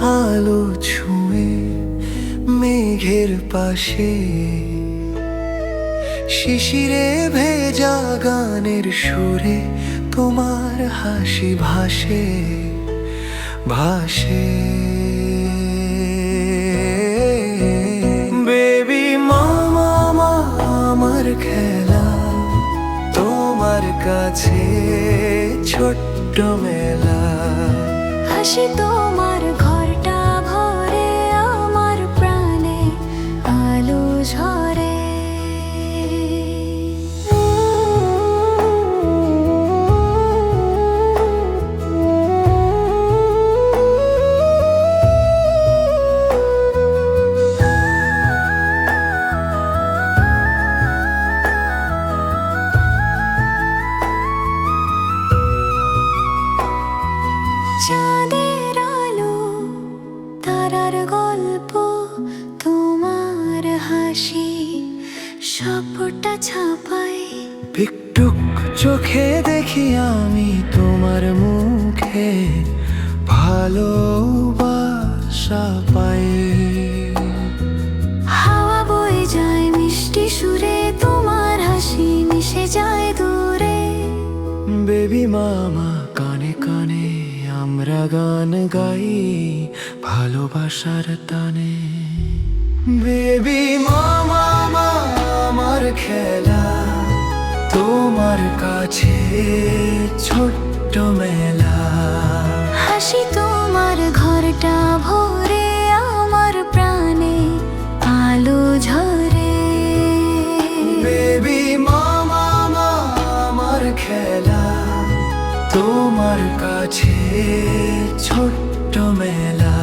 আলো ছুঁয়ে মেঘের পাশে, শিশিরে ভেজা গানের সুরে তোমার হাসি ভাসে ভাসে। বেবি মামা আমার খেলা, তোমার কাছে ছোট্ট মেলা। হাসি তোমার ঘরটা ভরে, আমার প্রাণে আলো ঝরে। চাঁদের আলো, তারার গল্প, তোমার হাসি সবটা ছাপাই। পিকটুক চোখে দেখি আমি তোমার মুখে ভালোবাসা পাই। হাওয়া বয়ে যায় মিষ্টি সুরে, তোমার হাসি মিশে যায় দূরে। বেবি মামা কানে কানে আমরা গান গাই ভালোবাসার টানে। বেবি মামা আমার খেলা, তোমার কাছে ছোট্ট মেলা। হাসি তোমার ঘরটা ভরে, আমার প্রাণে আলো ঝরে। বেবি মামা আমার খেলা, তোমার কাছে ছোট্ট মেলা।